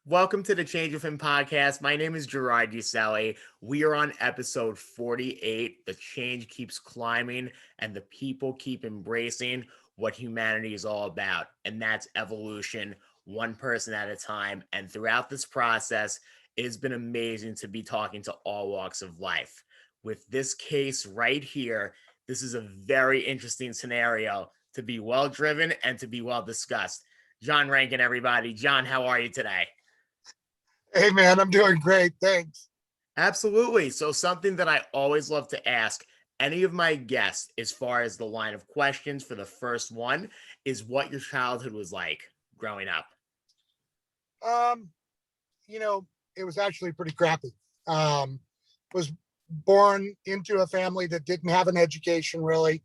Welcome to the Change of Him podcast. My name is Gerard Uselli. We are on episode 48. The change keeps climbing and the people keep embracing what humanity is all about, and that's evolution, one person at a time. And throughout this process, it has been amazing to be talking to all walks of life. With this case right here, this is a very interesting scenario to be well driven and to be well discussed. John Renken, everybody. John, how are you today? Hey man, I'm doing great. Thanks. Absolutely. So, something that I always love to ask any of my guests, as far as the line of questions for the first one, is what your childhood was like growing up. Um, it was actually pretty crappy. Was born into a family that didn't have an education really,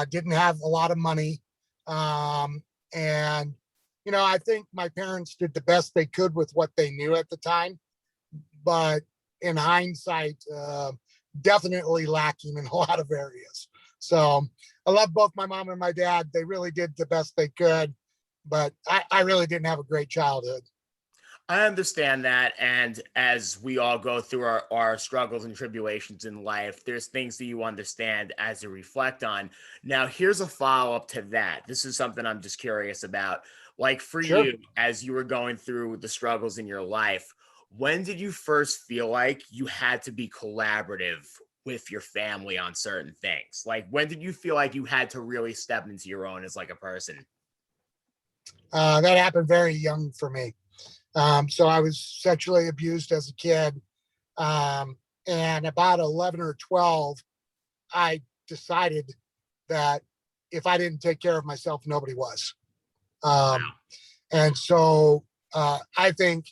didn't have a lot of money. And I think my parents did the best they could with what they knew at the time, but in hindsight, definitely lacking in a lot of areas. So I love both my mom and my dad. They really did the best they could, but I really didn't have a great childhood. I understand that. And as we all go through our struggles and tribulations in life, there's things that you understand as you reflect on. Now, here's a follow up to that. This is something I'm just curious about. Like for Sure. you, as you were going through the struggles in your life, when did you first feel like you had to be collaborative with your family on certain things? Like, when did you feel like you had to really step into your own as like a person? That happened very young for me. So I was sexually abused as a kid. And about 11 or 12, I decided that if I didn't take care of myself, nobody was. Um, Wow. and so I think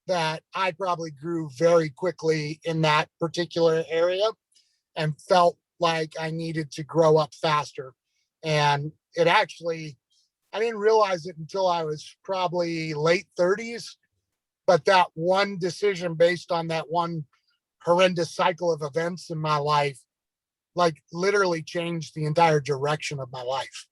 that I probably grew very quickly in that particular area and felt like I needed to grow up faster. And it actually, I didn't realize it until I was probably late 30s. But that one decision based on that one horrendous cycle of events in my life, like literally changed the entire direction of my life.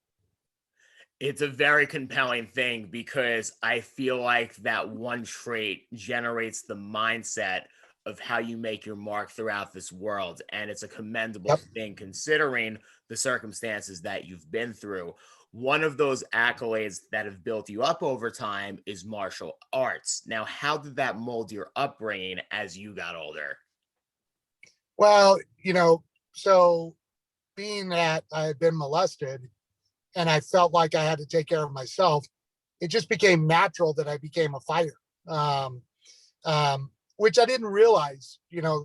It's a very compelling thing because I feel like that one trait generates the mindset of how you make your mark throughout this world. And it's a commendable Yep. thing considering the circumstances that you've been through. One of those accolades that have built you up over time is martial arts. Now, how did that mold your upbringing as you got older? Well, so being that I had been molested and I felt like I had to take care of myself, it just became natural that I became a fighter, um, which I didn't realize,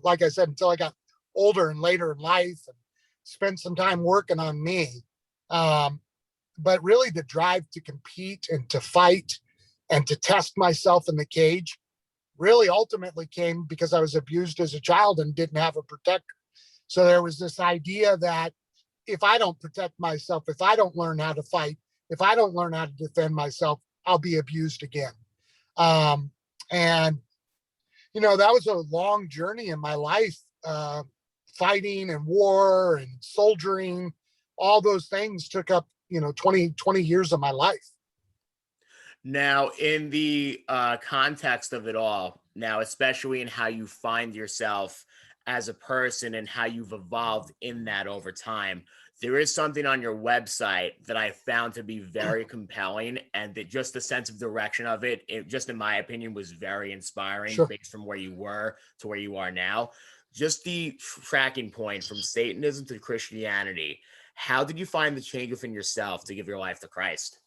like I said, until I got older and later in life and spent some time working on me. Um, but really, the drive to compete and to fight and to test myself in the cage really ultimately came because I was abused as a child and didn't have a protector. So there was this idea that if I don't protect myself, if I don't learn how to fight, if I don't learn how to defend myself, I'll be abused again. Um, and, that was a long journey in my life, fighting and war and soldiering. All those things took up, 20 years of my life. Now, in the context of it all, now, especially in how you find yourself as a person and how you've evolved in that over time, there is something on your website that I found to be very compelling, and that just the sense of direction of it, just in my opinion, was very inspiring Sure. based from where you were to where you are now. Just the tracking point from Satanism to Christianity. How did you find the change within yourself to give your life to Christ?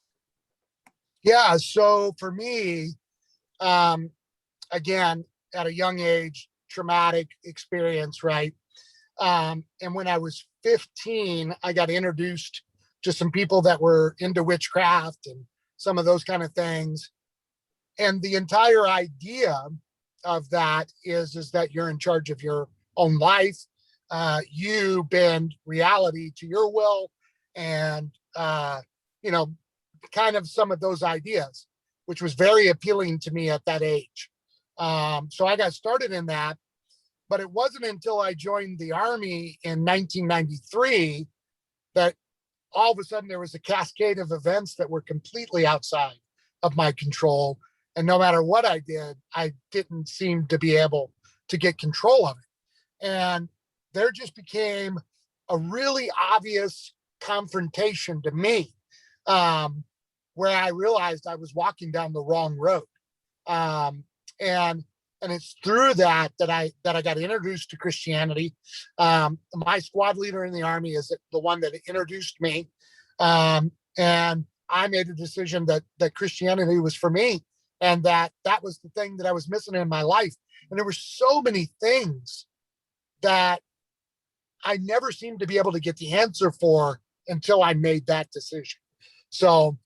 Yeah. So for me, um, again, at a young age, traumatic experience, right? And when I was 15, I got introduced to some people that were into witchcraft and some of those kind of things. And the entire idea of that is that you're in charge of your own life. You bend reality to your will, and you know, kind of some of those ideas, which was very appealing to me at that age. So I got started in that, but it wasn't until I joined the Army in 1993 that all of a sudden there was a cascade of events that were completely outside of my control. And no matter what I did, I didn't seem to be able to get control of it. And there just became a really obvious confrontation to me, um, where I realized I was walking down the wrong road. Um, and and it's through that I got introduced to Christianity. My squad leader in the Army is the one that introduced me, and I made a decision that Christianity was for me, and that was the thing that I was missing in my life. And there were so many things that I never seemed to be able to get the answer for until I made that decision. So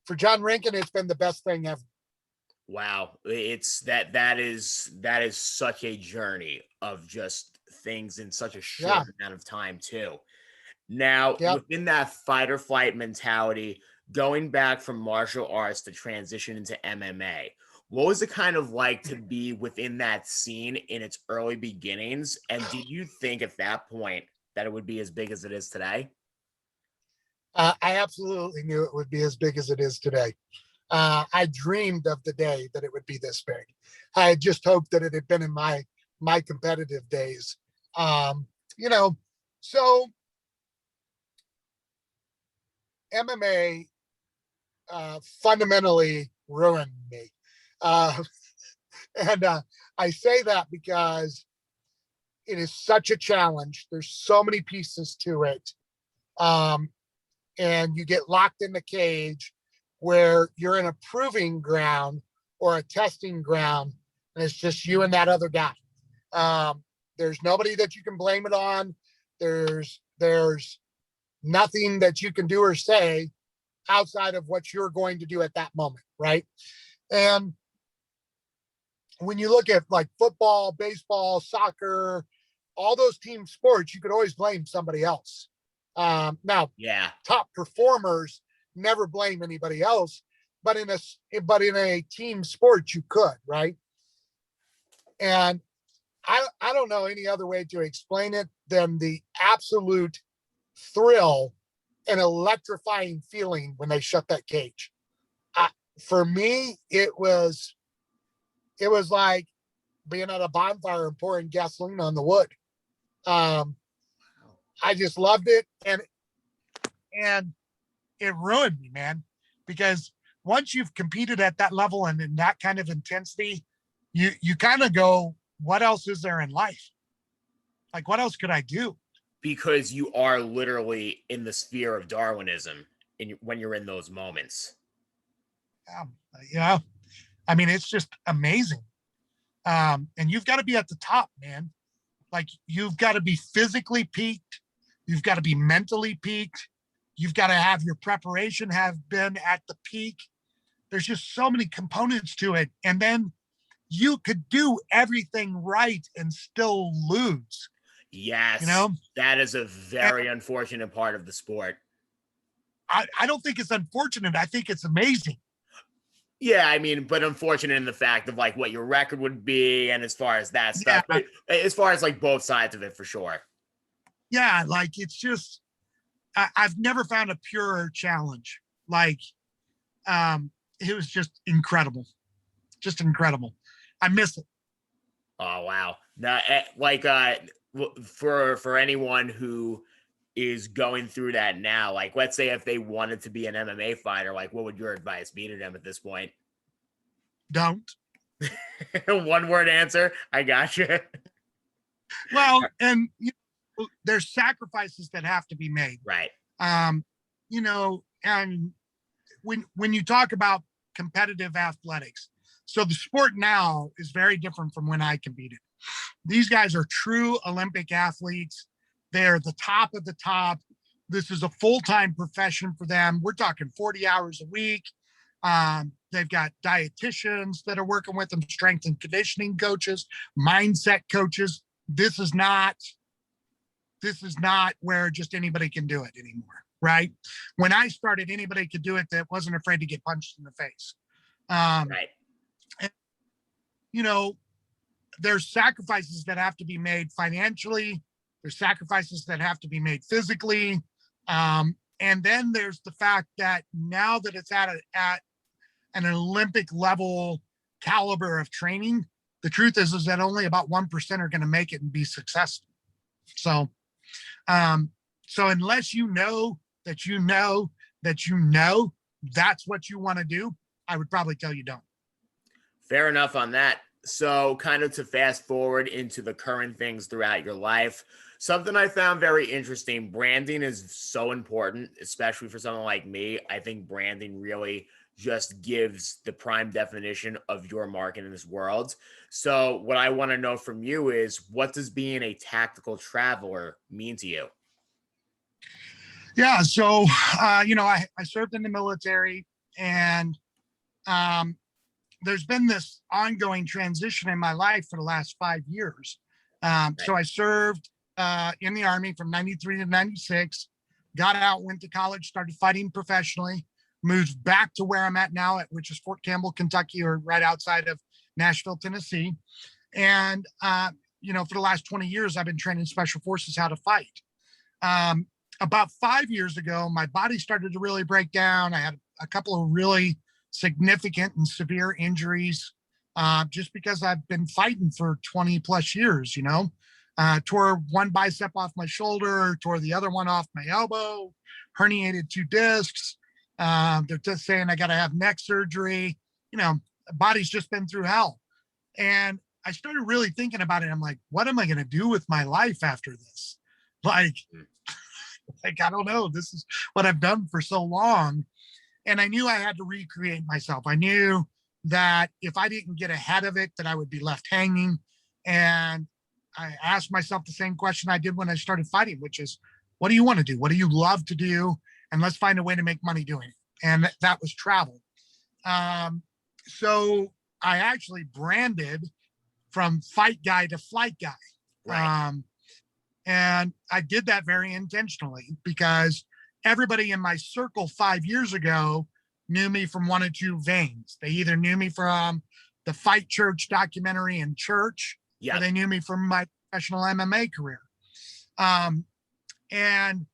for John Renken, it's been the best thing ever. Wow, it's that is such a journey of just things in such a Yeah. short amount of time too. Now, Yep. within that fight or flight mentality, going back from martial arts to transition into MMA, what was it kind of like to be within that scene in its early beginnings? And did you think at that point that it would be as big as it is today? I absolutely knew it would be as big as it is today. I dreamed of the day that it would be this big. I had just hoped that it had been in my competitive days. Um, you know, so MMA fundamentally ruined me, uh, and I say that because it is such a challenge. There's so many pieces to it, um, and you get locked in the cage where you're in a proving ground or a testing ground, and it's just you and that other guy. Um, there's nobody that you can blame it on. There's nothing that you can do or say outside of what you're going to do at that moment, right? And when you look at like football, baseball, soccer, all those team sports, you could always blame somebody else. Now, Yeah. top performers never blame anybody else, but in a team sport, you could, right? And I don't know any other way to explain it than the absolute thrill and electrifying feeling when they shut that cage. I, for me, it was like being at a bonfire and pouring gasoline on the wood. Um, I just loved it, and it ruined me, man, because once you've competed at that level and in that kind of intensity, you kind of go, what else is there in life? Like, what else could I do? Because you are literally in the sphere of Darwinism when you're in those moments. Um, you know, I mean, it's just amazing. And you've got to be at the top, man. Like, you've got to be physically peaked. You've got to be mentally peaked. You've got to have your preparation have been at the peak. There's just so many components to it. And then you could do everything right and still lose, you Yes, know? that is a And very unfortunate part of the sport. I don't think it's unfortunate. I think it's amazing. Yeah, I mean, but unfortunate in the fact of like what your record would be and as far as that stuff, Yeah. as far as like both sides of it for sure. Yeah. Like, it's just, I've never found a purer challenge. Like, it was just incredible. Just incredible. I miss it. Oh wow. Now, like for anyone who is going through that now, like let's say if they wanted to be an MMA fighter, like what would your advice be to them at this point? Don't. One word answer. I got you. Well, and there's sacrifices that have to be made. Right. Um, and when you talk about competitive athletics, so the sport now is very different from when I competed. These guys are true Olympic athletes. They're the top of the top. This is a full-time profession for them. We're talking 40 hours a week. They've got dietitians that are working with them, strength and conditioning coaches, mindset coaches. This is not where just anybody can do it anymore, right? When I started, anybody could do it that wasn't afraid to get punched in the face. Right. And, you know, there's sacrifices that have to be made financially. There's sacrifices that have to be made physically. And then there's the fact that now that it's at an Olympic level caliber of training, the truth is that only about 1% are going to make it and be successful. So, um, so unless you know that you know that you know that's what you want to do, I would probably tell you don't. Fair enough on that. So, kind of to fast forward into the current things throughout your life, something I found very interesting, branding is so important, especially for someone like me. I think branding really just gives the prime definition of your market in this world. So, what I want to know from you is what does being a tactical traveler mean to you? Yeah. So, I served in the military, and um, there's been this ongoing transition in my life for the last 5 years. Right. So I served in the Army from 93 to 96, got out, went to college, started fighting professionally, moved back to where I'm at now, which is Fort Campbell, Kentucky, or right outside of Nashville, Tennessee. And, for the last 20 years, I've been training special forces how to fight. Um, about 5 years ago, my body started to really break down. I had a couple of really significant and severe injuries just because I've been fighting for 20 plus years, tore one bicep off my shoulder, tore the other one off my elbow, herniated two discs. They're just saying I got to have neck surgery. The body's just been through hell. And I started really thinking about it. I'm like, what am I going to do with my life after this? Like, I don't know. This is what I've done for so long. And I knew I had to recreate myself. I knew that if I didn't get ahead of it, that I would be left hanging. And I asked myself the same question I did when I started fighting, which is, what do you want to do? What do you love to do? And let's find a way to make money doing it. And that was travel. So I actually branded from fight guy to flight guy. Right. And I did that very intentionally because everybody in my circle 5 years ago knew me from one of two veins. They either knew me from the Fight Church documentary in church, Yeah. or they knew me from my professional MMA career. And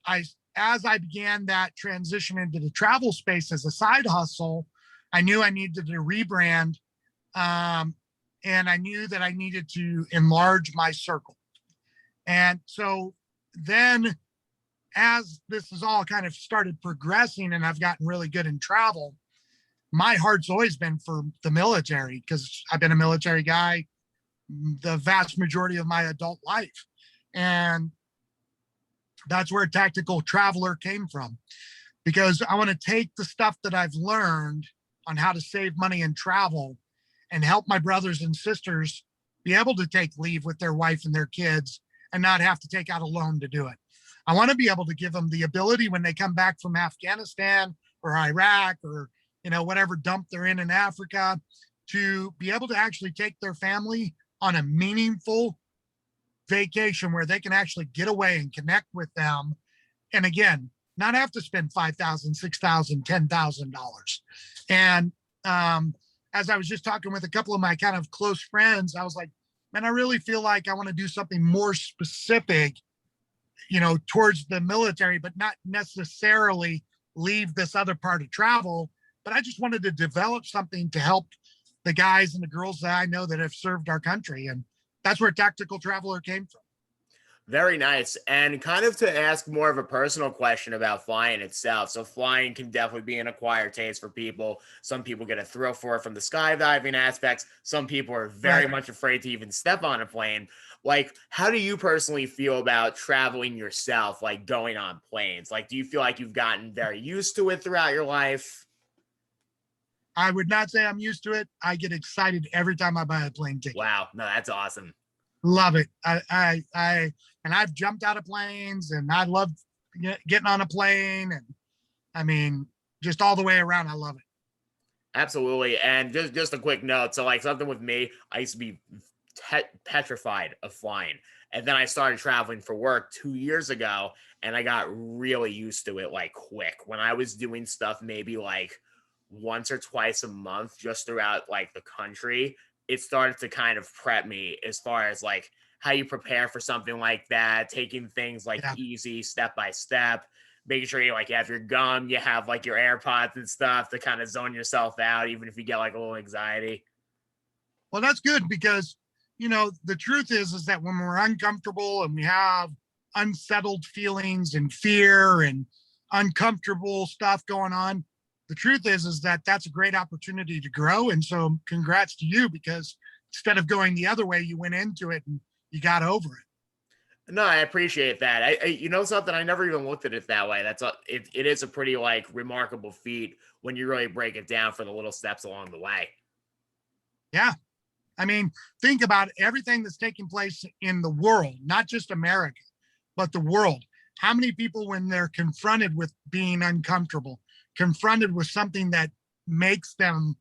as I began that transition into the travel space as a side hustle, I knew I needed to rebrand. And I knew that I needed to enlarge my circle. And so then, as this has all kind of started progressing and I've gotten really good in travel, my heart's always been for the military because I've been a military guy the vast majority of my adult life. And that's where Tactical Traveler came from, because I want to take the stuff that I've learned on how to save money and travel and help my brothers and sisters be able to take leave with their wife and their kids and not have to take out a loan to do it. I want to be able to give them the ability when they come back from Afghanistan or Iraq or, whatever dump they're in Africa, to be able to actually take their family on a meaningful vacation where they can actually get away and connect with them. And again, not have to spend $5,000, $6,000, $10,000. And as I was just talking with a couple of my kind of close friends, I was like, man, I really feel like I want to do something more specific, towards the military, but not necessarily leave this other part of travel. But I just wanted to develop something to help the guys and the girls that I know that have served our country. And that's where Tactical Traveler came from. Very nice. And kind of to ask more of a personal question about flying itself. So flying can definitely be an acquired taste for people. Some people get a thrill for it from the skydiving aspects. Some people are very much afraid to even step on a plane. Like, how do you personally feel about traveling yourself, like going on planes? Like, do you feel like you've gotten very used to it throughout your life? I would not say I'm used to it. I get excited every time I buy a plane ticket. Wow. No, that's awesome. Love it. And I've jumped out of planes, and I love getting on a plane. And I mean, just all the way around, I love it. Absolutely. And just a quick note. So like something with me, I used to be petrified of flying. And then I started traveling for work 2 years ago, and I got really used to it like quick. When I was doing stuff maybe like once or twice a month just throughout like the country, it started to kind of prep me as far as like how you prepare for something like that, taking things like Yeah. easy step by step. making sure you like you have your gum, you have like your AirPods and stuff to kind of zone yourself out, even if you get like a little anxiety. Well, that's good because, the truth is that when we're uncomfortable and we have unsettled feelings and fear and uncomfortable stuff going on, the truth is that that's a great opportunity to grow. And so congrats to you because instead of going the other way, you went into it and you got over it. No, I appreciate that. You know something, I never even looked at it that way. It is a pretty like remarkable feat when you really break it down for the little steps along the way. Yeah. I mean, think about everything that's taking place in the world, not just America, but the world. How many people, when they're confronted with being uncomfortable, confronted with something that makes them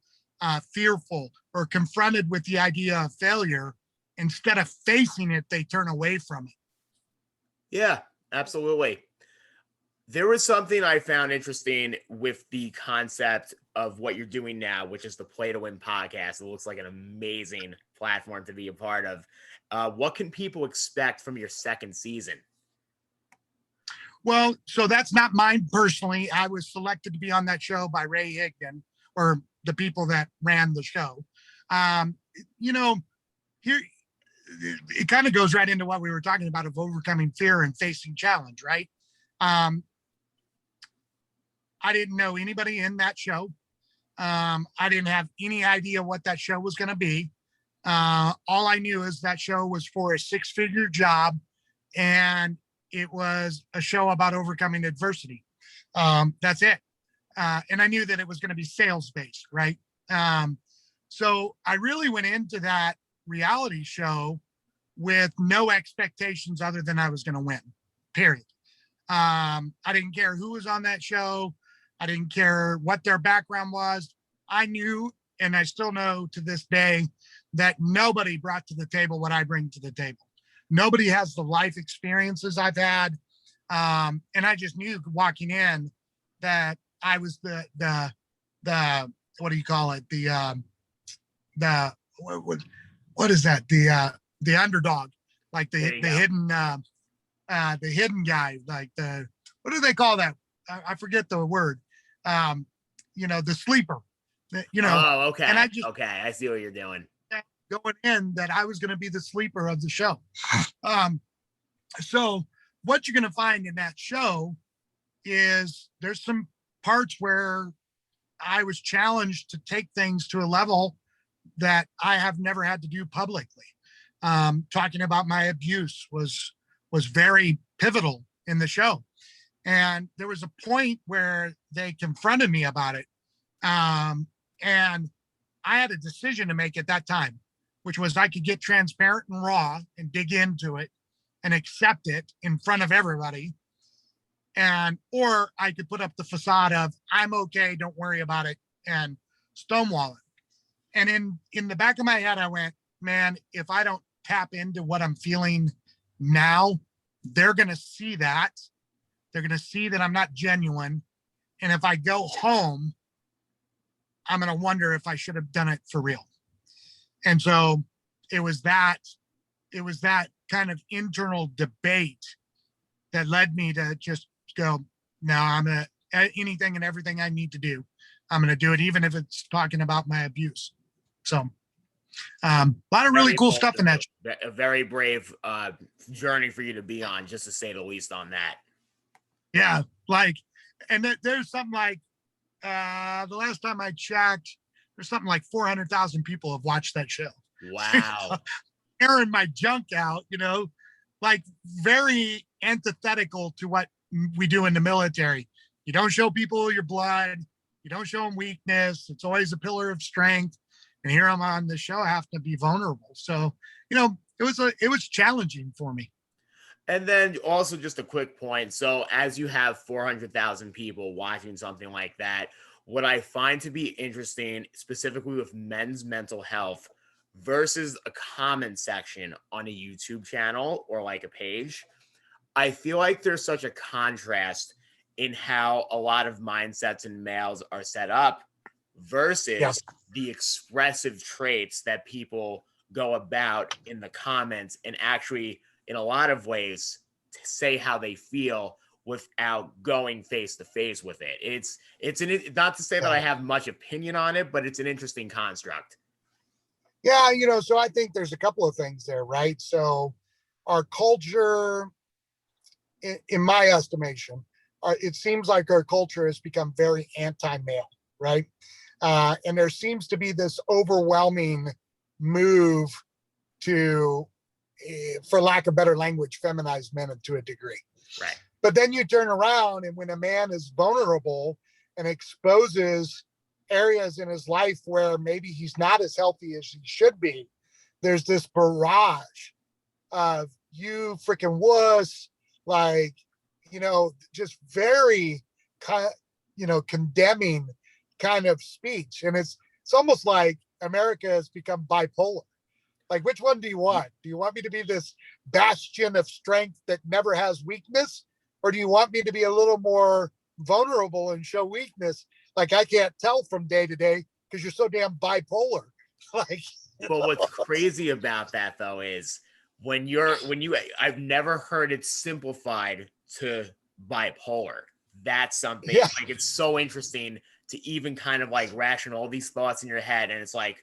fearful, or confronted with the idea of failure, instead of facing it, they turn away from it. Yeah, absolutely. There was something I found interesting with the concept of what you're doing now, which is the Play to Win podcast. It looks like an amazing platform to be a part of. What can people expect from your second season? Well, so that's not mine personally. I was selected to be on that show by Ray Higdon, or the people that ran the show. Um, here it kind of goes right into what we were talking about of overcoming fear and facing challenge, right? Um, I didn't know anybody in that show. I didn't have any idea what that show was going to be. All I knew is that show was for a 6-figure job, and it was a show about overcoming adversity. That's it. And I knew that it was going to be sales based, right? So I really went into that reality show with no expectations other than I was going to win, period. I didn't care who was on that show. I didn't care what their background was. I knew, and I still know to this day, that nobody brought to the table what I bring to the table. Nobody has the life experiences I've had. And I just knew walking in that I was the what do you call it? What is that? The underdog, like the hidden guy, like what do they call that? I forget the word. The sleeper. Oh, okay. And I just I see what you're doing. Going in that I was going to be the sleeper of the show. So what you're going to find in that show is there's some parts where I was challenged to take things to a level that I have never had to do publicly. Talking about my abuse was very pivotal in the show. And there was a point where they confronted me about it. And I had a decision to make at that time, which was I could get transparent and raw and dig into it and accept it in front of everybody. Or I could put up the facade of I'm okay, don't worry about it, and stonewall it. And in the back of my head, I went, man, if I don't tap into what I'm feeling now, they're going to see that. They're going to see that I'm not genuine. And if I go home, I'm going to wonder if I should have done it for real. And so it was that kind of internal debate that led me to just go, no, I'm going to, anything and everything I need to do, I'm going to do it, even if it's talking about my abuse. So a lot of really cool stuff in that. A very brave journey for you to be on, just to say the least on that. Yeah. And there's something like, the last time I checked, there's something like 400,000 people have watched that show. Wow. Airing my junk out, like very antithetical to what we do in the military. You don't show people your blood. You don't show them weakness. It's always a pillar of strength. And here I'm on the show, I have to be vulnerable. So, it was challenging for me. And then also just a quick point. So as you have 400,000 people watching something like that, what I find to be interesting, specifically with men's mental health versus a comment section on a YouTube channel or like a page, I feel like there's such a contrast in how a lot of mindsets in males are set up versus the expressive traits that people go about in the comments and actually, in a lot of ways, to say how they feel without going face to face with it. It's not to say that I have much opinion on it, but it's an interesting construct. Yeah, so I think there's a couple of things there, right? So our culture, in my estimation, it seems like our culture has become very anti-male, right? And there seems to be this overwhelming move to, for lack of better language, feminize men to a degree. Right. But then you turn around, and when a man is vulnerable and exposes areas in his life where maybe he's not as healthy as he should be, there's this barrage of you freaking wuss, like, just very, condemning kind of speech. And it's almost like America has become bipolar. Like, which one do you want? Do you want me to be this bastion of strength that never has weakness? Or do you want me to be a little more vulnerable and show weakness? Like, I can't tell from day to day because you're so damn bipolar. Like, but what's crazy about that though is I've never heard it simplified to bipolar. That's something like, it's so interesting to even kind of like ration all these thoughts in your head. And it's like,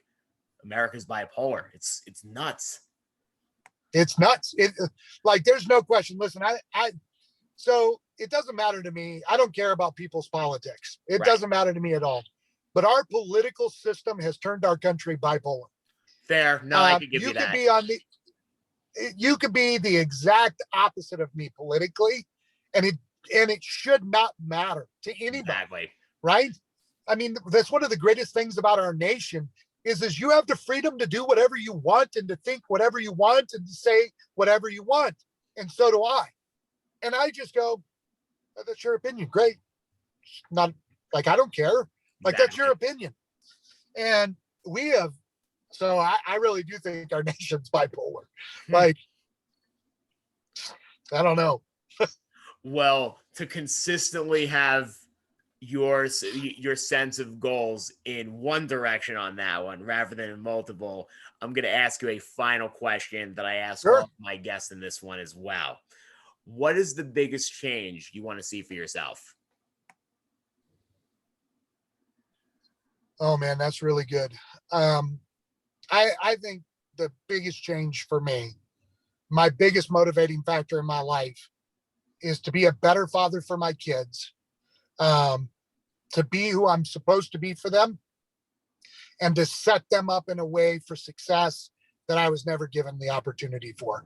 America's bipolar. It's nuts. It's nuts. Like, there's no question. Listen, so it doesn't matter to me. I don't care about people's politics. It doesn't matter to me at all. But our political system has turned our country bipolar. Fair. No, I could give you that. You could be the exact opposite of me politically, and it should not matter to anybody. Exactly. Right? I mean, that's one of the greatest things about our nation is you have the freedom to do whatever you want and to think whatever you want and to say whatever you want. And so do I. And I just go, that's your opinion. Great. Not like, I don't care. Like, that's your opinion. And so I really do think our nation's bipolar. Like, I don't know. Well, to consistently have your sense of goals in one direction on that one rather than in multiple, I'm going to ask you a final question that I ask all of my guests in this one as well. What is the biggest change you want to see for yourself? Oh man, that's really good. I think the biggest change for me, my biggest motivating factor in my life, is to be a better father for my kids, to be who I'm supposed to be for them, and to set them up in a way for success that I was never given the opportunity for.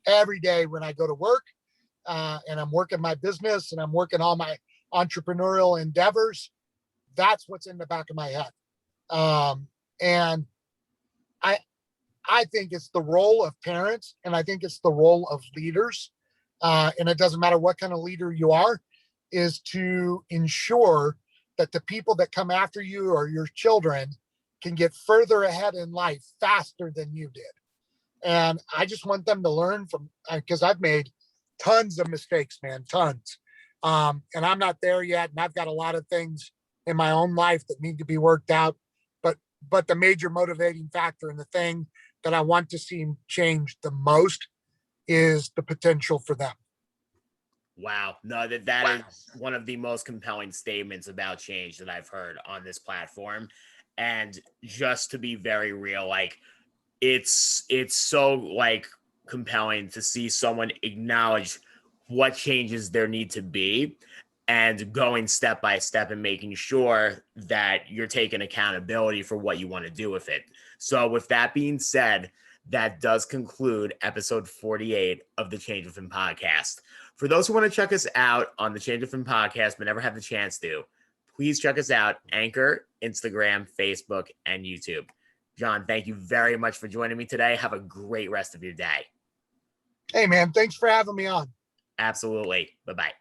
Every day when I go to work, and I'm working my business and I'm working all my entrepreneurial endeavors, that's what's in the back of my head. And I think it's the role of parents, and I think it's the role of leaders, and it doesn't matter what kind of leader you are, is to ensure that the people that come after you or your children can get further ahead in life faster than you did. And I just want them to learn from, because I've made tons of mistakes, man, tons. And I'm not there yet. And I've got a lot of things in my own life that need to be worked out. But the major motivating factor and the thing that I want to see change the most is the potential for them. Wow. No, that is one of the most compelling statements about change that I've heard on this platform. And just to be very real, like, it's so like compelling to see someone acknowledge what changes there need to be and going step by step and making sure that you're taking accountability for what you want to do with it. So with that being said, that does conclude episode 48 of the Change Within podcast. For those who want to check us out on the Change Within podcast but never have the chance to, please check us out: Anchor, Instagram, Facebook, and YouTube. John, thank you very much for joining me today. Have a great rest of your day. Hey, man, thanks for having me on. Absolutely. Bye-bye.